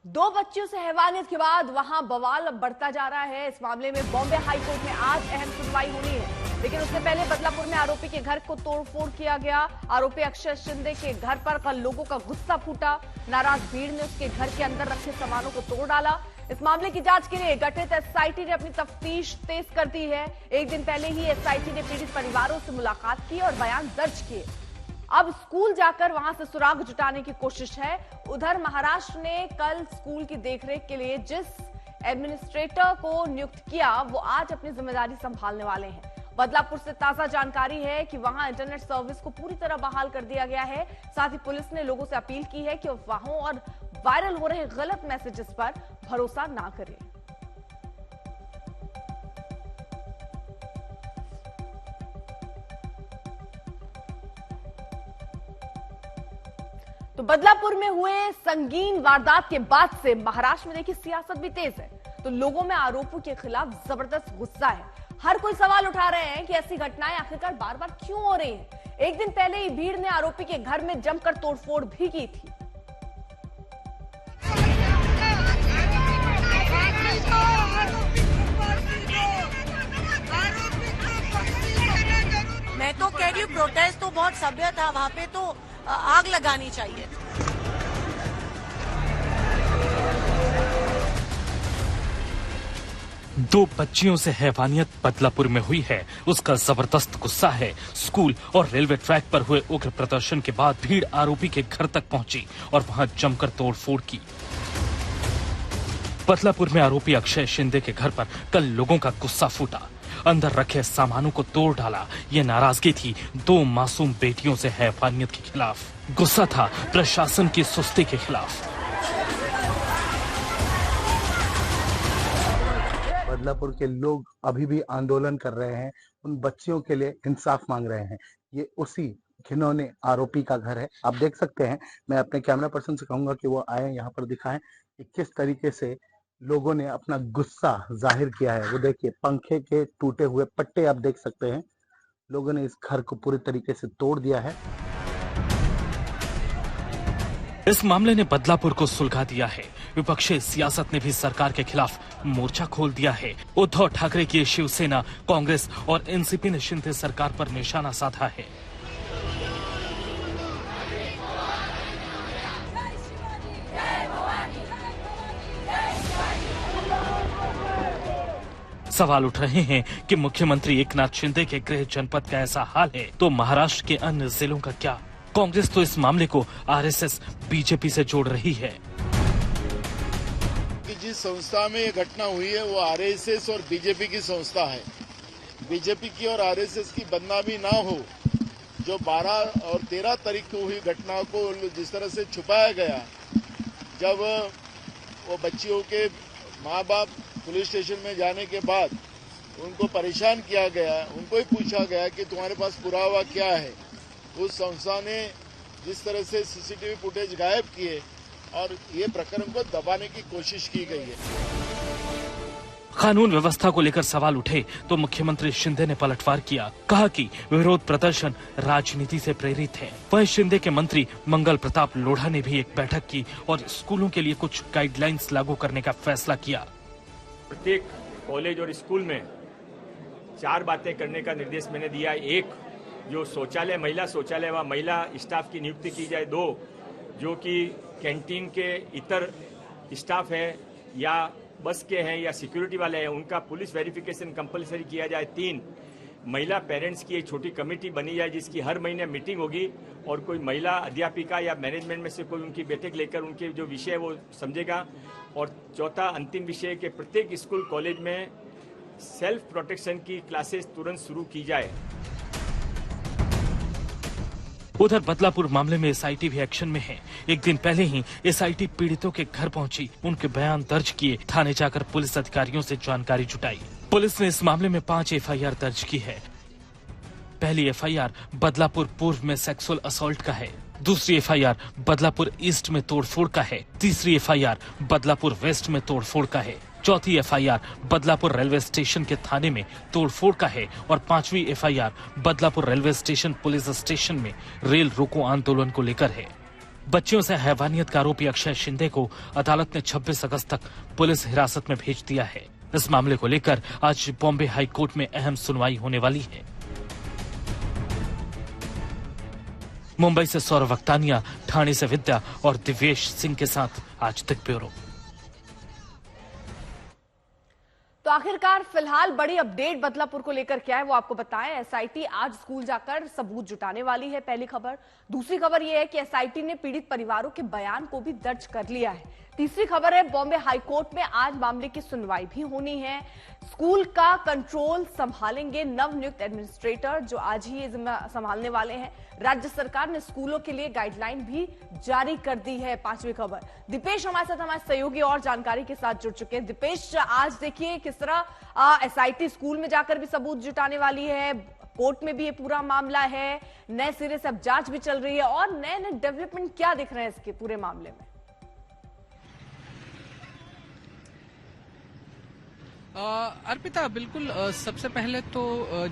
दो बच्चियों से हैवानियत के बाद वहां बवाल अब बढ़ता जा रहा है। इस मामले में बॉम्बे हाई कोर्ट में आज अहम सुनवाई होनी है, लेकिन उससे पहले बदलापुर में आरोपी के घर को तोड़फोड़ किया गया। आरोपी अक्षय शिंदे के घर पर कल लोगों का गुस्सा फूटा। नाराज भीड़ ने उसके घर के अंदर रखे सामानों को तोड़ डाला। इस मामले की जांच के लिए गठित एसआईटी ने अपनी तफ्तीश तेज कर दी है। एक दिन पहले ही एसआईटी ने पीड़ित परिवारों से मुलाकात की और बयान दर्ज किए। अब स्कूल जाकर वहां से सुराग जुटाने की कोशिश है। उधर महाराष्ट्र ने कल स्कूल की देखरेख के लिए जिस एडमिनिस्ट्रेटर को नियुक्त किया वो आज अपनी जिम्मेदारी संभालने वाले हैं। बदलापुर से ताजा जानकारी है कि वहां इंटरनेट सर्विस को पूरी तरह बहाल कर दिया गया है। साथ ही पुलिस ने लोगों से अपील की है कि अफवाहों और वायरल हो रहे गलत मैसेजेस पर भरोसा ना करें। तो बदलापुर में हुए संगीन वारदात के बाद से महाराष्ट्र में देखिए सियासत भी तेज है। तो लोगों में आरोपों के खिलाफ जबरदस्त गुस्सा है। हर कोई सवाल उठा रहे हैं कि ऐसी घटनाएं आखिरकार बार बार क्यों हो रही हैं। एक दिन पहले ही भीड़ ने आरोपी के घर में जमकर तोड़फोड़ भी की थी। मैं तो कह रही हूँ प्रोटेस्ट तो बहुत सभ्य था, वहाँ पे तो आग लगानी चाहिए। दो बच्चियों से हैवानियत बदलापुर में हुई है, उसका जबरदस्त गुस्सा है। स्कूल और रेलवे ट्रैक पर हुए उग्र प्रदर्शन के बाद भीड़ आरोपी के घर तक पहुंची और वहां जमकर तोड़फोड़ की। बदलापुर में आरोपी अक्षय शिंदे के घर पर कल लोगों का गुस्सा फूटा। अंदर रखे सामानों को तोड़ डाला। ये नाराजगी थी दो मासूम बेटियों से हैवानियत के खिलाफ। गुस्सा था प्रशासन की सुस्ती के खिलाफ। बदलापुर के लोग अभी भी आंदोलन कर रहे हैं, उन बच्चियों के लिए इंसाफ मांग रहे हैं। ये उसी घिनौने आरोपी का घर है। आप देख सकते हैं, मैं अपने कैमरा पर्सन से कहूंगा कि वो आए यहाँ पर दिखाएं कि किस तरीके से लोगों ने अपना गुस्सा जाहिर किया है। वो देखिए, पंखे के टूटे हुए पट्टे आप देख सकते हैं। लोगों ने इस घर को पूरी तरीके से तोड़ दिया है। इस मामले ने बदलापुर को सुलगा दिया है। विपक्षी सियासत ने भी सरकार के खिलाफ मोर्चा खोल दिया है। उद्धव ठाकरे की शिवसेना, कांग्रेस और एनसीपी ने शिंदे सरकार पर निशाना साधा है। सवाल उठ रहे हैं कि मुख्यमंत्री एकनाथ शिंदे के गृह जनपद का ऐसा हाल है तो महाराष्ट्र के अन्य जिलों का क्या? कांग्रेस तो इस मामले को आरएसएस, बीजेपी से जोड़ रही है। जिस संस्था में ये घटना हुई है वो आरएसएस और बीजेपी की संस्था है। बीजेपी की और आरएसएस की बदनामी ना हो। जो 12 और 13 तारीख को हुई घटना को जिस तरह से छुपाया गया, जब वो बच्चियों के माँ बाप पुलिस स्टेशन में जाने के बाद उनको परेशान किया गया, उनको ही पूछा गया कि तुम्हारे पास पुरावा क्या है। उस संस्था ने जिस तरह से सीसीटीवी फुटेज गायब किए और ये प्रकरण को दबाने की कोशिश की गई है। कानून व्यवस्था को लेकर सवाल उठे तो मुख्यमंत्री शिंदे ने पलटवार किया। कहा कि विरोध प्रदर्शन राजनीति से प्रेरित है। वहीं शिंदे के मंत्री मंगल प्रताप लोढ़ा ने भी एक बैठक की और स्कूलों के लिए कुछ गाइडलाइंस लागू करने का फैसला किया। प्रत्येक कॉलेज और स्कूल में 4 बातें करने का निर्देश मैंने दिया। एक, जो शौचालय, महिला शौचालय व महिला स्टाफ की नियुक्ति की जाए। 2, जो कि कैंटीन के इतर स्टाफ है या बस के हैं या सिक्योरिटी वाले हैं, उनका पुलिस वेरिफिकेशन कंपलसरी किया जाए। 3, महिला पेरेंट्स की एक छोटी कमेटी बनी जाए जिसकी हर महीने मीटिंग होगी और कोई महिला अध्यापिका या मैनेजमेंट में से कोई उनकी बैठक लेकर उनके जो विषय वो समझेगा। और चौथा, अंतिम विषय के प्रत्येक स्कूल कॉलेज में सेल्फ प्रोटेक्शन की क्लासेस तुरंत शुरू की जाए। उधर बदलापुर मामले में एसआईटी भी एक्शन में है। एक दिन पहले ही एसआईटी पीड़ितों के घर पहुंची, उनके बयान दर्ज किए, थाने जाकर पुलिस अधिकारियों से जानकारी जुटाई। पुलिस ने इस मामले में 5 एफआईआर दर्ज की है। पहली एफआईआर बदलापुर पूर्व में सेक्सुअल असॉल्ट का है। दूसरी एफआईआर बदलापुर ईस्ट में तोड़फोड़ का है। तीसरी एफआईआर बदलापुर वेस्ट में तोड़फोड़ का है। चौथी एफआईआर बदलापुर रेलवे स्टेशन के थाने में तोड़फोड़ का है और 5वीं FIR Badlapur railway station police station में रेल रोको आंदोलन को लेकर है। बच्चियों से हैवानियत का आरोपी अक्षय शिंदे को अदालत ने 26 अगस्त तक पुलिस हिरासत में भेज दिया है। इस मामले को लेकर आज बॉम्बे हाई कोर्ट में अहम सुनवाई होने वाली है। मुंबई से सौरभ अख्तानिया, ठाणे से विद्या और दिवेश सिंह के साथ आज तक ब्यूरो। तो आखिरकार फिलहाल बड़ी अपडेट बदलापुर को लेकर क्या है वो आपको बताएं। एसआईटी आज स्कूल जाकर सबूत जुटाने वाली है, पहली खबर। दूसरी खबर यह है कि एसआईटी ने पीड़ित परिवारों के बयान को भी दर्ज कर लिया है। तीसरी खबर है बॉम्बे हाईकोर्ट में आज मामले की सुनवाई भी होनी है। स्कूल का कंट्रोल संभालेंगे नवनियुक्त एडमिनिस्ट्रेटर जो आज ही ये जिम्मा संभालने वाले हैं। राज्य सरकार ने स्कूलों के लिए गाइडलाइन भी जारी कर दी है। पांचवी खबर, दीपेश हमारे साथ हमारे सहयोगी और जानकारी के साथ जुड़ चुके हैं। दीपेश, आज देखिए किस तरह एसआईटी स्कूल में जाकर भी सबूत जुटाने वाली है, कोर्ट में भी ये पूरा मामला है, नए सिरे से अब जांच भी चल रही है और नए नए डेवलपमेंट क्या दिख रहे हैं इसके पूरे मामले में? अर्पिता, बिल्कुल। सबसे पहले तो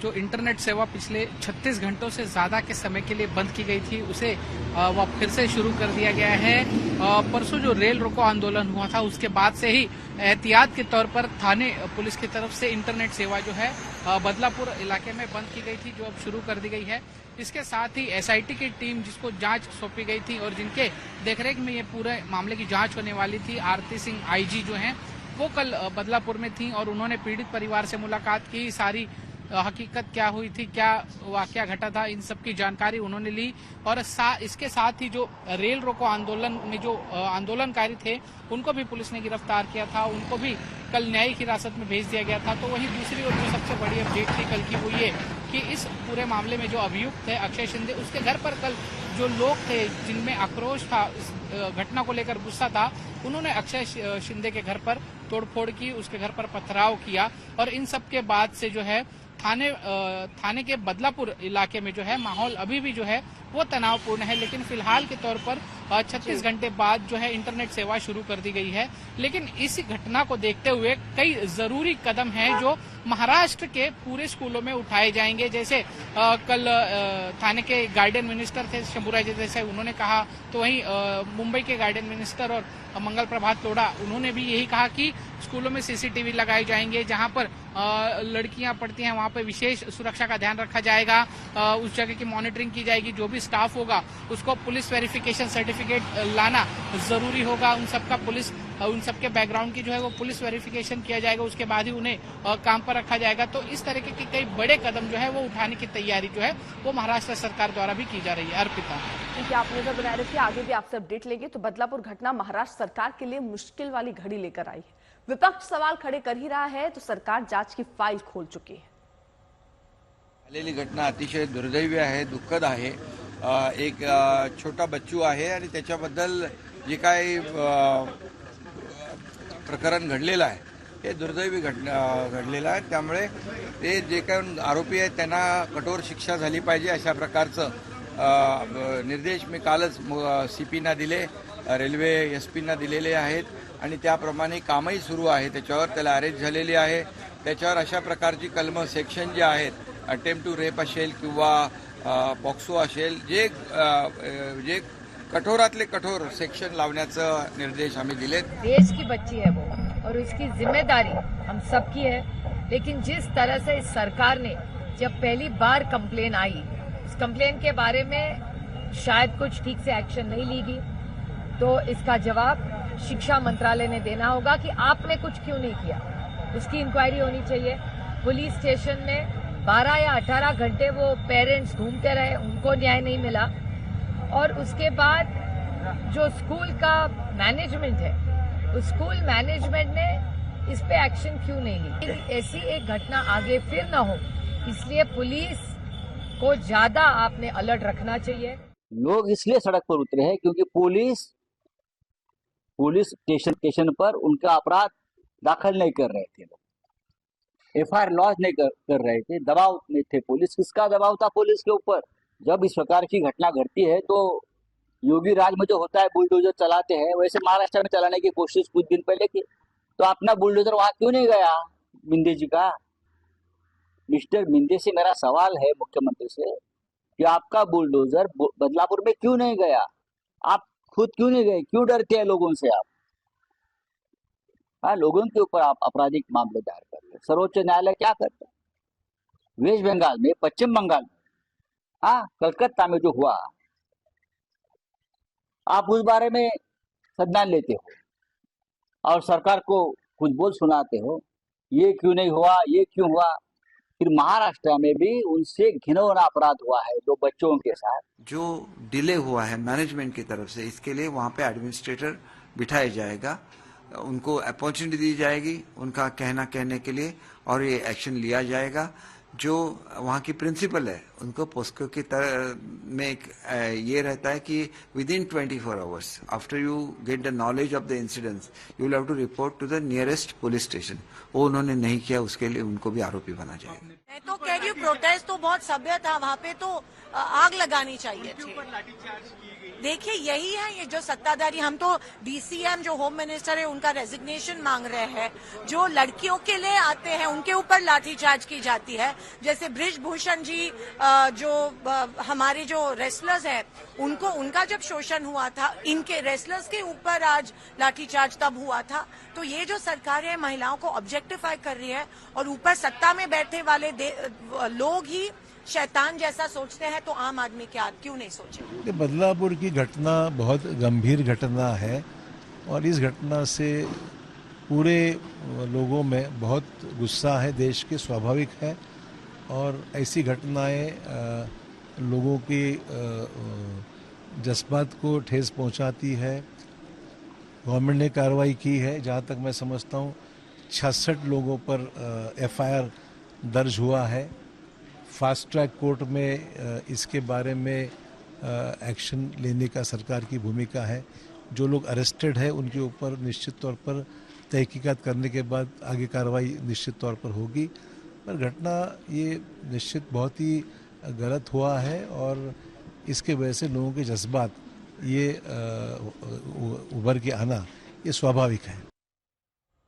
जो इंटरनेट सेवा पिछले 36 घंटों से ज्यादा के समय के लिए बंद की गई थी उसे वह फिर से शुरू कर दिया गया है। परसों जो रेल रोको आंदोलन हुआ था उसके बाद से ही एहतियात के तौर पर थाने पुलिस की तरफ से इंटरनेट सेवा जो है बदलापुर इलाके में बंद की गई थी, जो अब शुरू कर दी गई है। इसके साथ ही एसआईटी की टीम जिसको जांच सौंपी गई थी और जिनके देखरेख में ये पूरे मामले की जांच होने वाली थी, आरती सिंह आईजी जो हैं वो कल बदलापुर में थी और उन्होंने पीड़ित परिवार से मुलाकात की। सारी हकीकत क्या हुई थी, क्या वाकया घटा था, इन सब की जानकारी उन्होंने ली। और इसके साथ ही जो रेल रोको आंदोलन में जो आंदोलनकारी थे उनको भी पुलिस ने गिरफ्तार किया था, उनको भी कल न्यायिक हिरासत में भेज दिया गया था। तो वहीं दूसरी ओर जो सबसे बड़ी अपडेट थी कल की वो ये कि इस पूरे मामले में जो अभियुक्त है अक्षय शिंदे, उसके घर पर कल जो लोग थे जिनमें आक्रोश था, इस घटना को लेकर गुस्सा था, उन्होंने अक्षय शिंदे के घर पर तोड़फोड़ की, उसके घर पर पथराव किया और इन सब के बाद से जो है थाने के बदलापुर इलाके में जो है माहौल अभी भी जो है वो तनावपूर्ण है। लेकिन फिलहाल के तौर पर 36 घंटे बाद जो है इंटरनेट सेवा शुरू कर दी गई है। लेकिन इस घटना को देखते हुए कई जरूरी कदम हैं जो महाराष्ट्र के पूरे स्कूलों में उठाए जाएंगे। जैसे कल थाने के गार्डियन मिनिस्टर थे शंभूराज देसाई, उन्होंने कहा, तो वहीं मुंबई के गार्डियन मिनिस्टर और मंगल प्रभात लोढ़ा उन्होंने भी यही कहा कि स्कूलों में सीसीटीवी लगाए जाएंगे, जहां पर लड़कियां पढ़ती हैं वहां पर विशेष सुरक्षा का ध्यान रखा जाएगा, उस जगह की मॉनिटरिंग की जाएगी, जो भी स्टाफ होगा उसको पुलिस वेरिफिकेशन सर्टिफिकेट लाना जरूरी होगा, उन सबके बैकग्राउंड की जो है वो पुलिस वेरिफिकेशन किया जाएगा, उसके बाद ही उन्हें काम पर रखा जाएगा। तो इस तरीके के कई बड़े कदम जो है वो उठाने की तैयारी जो है वो महाराष्ट्र सरकार द्वारा भी की जा रही है। अर्पिता, ठीक है, आप नजर बनाए रखिए, आगे भी आपसे अपडेट लेंगे। तो बदलापुर घटना महाराष्ट्र सरकार के लिए मुश्किल वाली घड़ी लेकर आई है। विपक्ष सवाल खड़े कर ही रहा है तो सरकार जांच की फाइल खोल चुकी है। झालेली घटना अतिशय दुर्दैवी आहे, दुःखद आहे। एक छोटा बच्चू आहे आणि त्याच्याबद्दल जे काही प्रकरण घडलेलं आहे हे दुर्दैवी घडलेलं आहे। त्यामुळे ते जे काही आरोपी आहेत त्यांना कठोर शिक्षा झाली पाहिजे अशा प्रकारचं निर्देश मी कालच सीपीना दिले, रेल्वे एसपीना दिलेले आहेत आणि त्याप्रमाणे कामही सुरू आहे। त्याच्यावर त्याला अरेस्ट झालेली आहे। त्याच्यावर अशा प्रकारची कलम सेक्शन जे आहेत, अटेम्प्ट टू रेप असेल किंवा पॉक्सो असेल, जे कठोरातले कठोर सेक्शन लावण्याचं निर्देश आम्ही दिलेत। देश की बच्ची है वो और इसकी जिम्मेदारी हम सबकी है। लेकिन जिस तरह से इस सरकार ने जब पहली बार कंप्लेन आई, उस कंप्लेन के बारे में शायद कुछ ठीक से एक्शन नहीं ली गई, तो इसका जवाब शिक्षा मंत्रालय ने देना होगा कि आपने कुछ क्यों नहीं किया। उसकी इंक्वायरी होनी चाहिए। पुलिस स्टेशन में 12 या 18 घंटे वो पेरेंट्स घूमते रहे, उनको न्याय नहीं मिला। और उसके बाद जो स्कूल का मैनेजमेंट है, उस स्कूल मैनेजमेंट ने इस पे एक्शन क्यों नहीं ली। ऐसी एक घटना आगे फिर न हो, इसलिए पुलिस को ज्यादा आपने अलर्ट रखना चाहिए। लोग इसलिए सड़क पर उतरे हैं क्योंकि पुलिस स्टेशन पर उनका अपराध दाखिल नहीं कर रहे थे, लोग एफआईआर लॉन्च नहीं कर रहे थे, दबाव में थे पुलिस। किसका दबाव था पुलिस के ऊपर? जब इस प्रकार की घटना घटती है तो योगी राज में जो होता है बुलडोजर चलाते हैं, वैसे महाराष्ट्र में चलाने की कोशिश कुछ दिन पहले की। तो अपना बुलडोजर वहां क्यों नहीं गया मिंदे जी का? मिस्टर मिंदे से मेरा सवाल है मुख्यमंत्री से कि आपका बुलडोजर बदलापुर में क्यों नहीं गया? आप खुद क्यों नहीं गए? क्यों डरते हैं लोगों से आप? हाँ, लोगों के ऊपर आप आपराधिक मामले दायर करते हैं। सर्वोच्च न्यायालय क्या करता है? वेस्ट बंगाल में, पश्चिम बंगाल में, हाँ, कलकत्ता में जो हुआ, आप उस बारे में संज्ञान लेते हो और सरकार को कुछ बोल सुनाते हो, ये क्यों नहीं हुआ, ये क्यों हुआ। फिर महाराष्ट्र में भी उनसे घिनौना अपराध हुआ है 2 बच्चों के साथ। जो डिले हुआ है मैनेजमेंट की तरफ से, इसके लिए वहाँ पे एडमिनिस्ट्रेटर बिठाया जाएगा, उनको अपॉर्चुनिटी दी जाएगी उनका कहने के लिए, और ये एक्शन लिया जाएगा। जो वहाँ की प्रिंसिपल है उनको पोस्को की तरह में एक ये रहता है कि within 24 hours after you get the knowledge of the incidents you will have to report to the nearest police station. वो उन्होंने नहीं किया, उसके लिए उनको भी आरोपी बना जाएगा। मैं तो कह रही हूँ प्रोटेस्ट तो बहुत सभ्य था, वहाँ पे तो आग लगानी चाहिए थी। देखिए यही है ये जो सत्ताधारी, हम तो डीसीएम जो होम मिनिस्टर है उनका रेजिग्नेशन मांग रहे हैं। जो लड़कियों के लिए आते हैं उनके ऊपर लाठीचार्ज की जाती है। जैसे बृजभूषण जी जो हमारे जो रेसलर्स हैं उनका जब शोषण हुआ था, इनके रेसलर्स के ऊपर आज लाठीचार्ज तब हुआ था। तो ये जो सरकार है महिलाओं को ऑब्जेक्टिफाई कर रही है और ऊपर सत्ता में बैठे वाले लोग ही शैतान जैसा सोचते हैं, तो आम आदमी क्या क्यों नहीं सोचे। बदलापुर की घटना बहुत गंभीर घटना है और इस घटना से पूरे लोगों में बहुत गुस्सा है, देश के स्वाभाविक है। और ऐसी घटनाएं लोगों के जज्बात को ठेस पहुंचाती है। गवर्नमेंट ने कार्रवाई की है, जहां तक मैं समझता हूं 66 लोगों पर एफआईआर दर्ज हुआ है। फास्ट ट्रैक कोर्ट में इसके बारे में एक्शन लेने का सरकार की भूमिका है। जो लोग अरेस्टेड है उनके ऊपर निश्चित तौर पर तहकीकात करने के बाद आगे कार्रवाई निश्चित तौर पर होगी। पर घटना ये निश्चित बहुत ही गलत हुआ है और इसके वजह से लोगों के जज्बात ये उभर के आना ये स्वाभाविक है।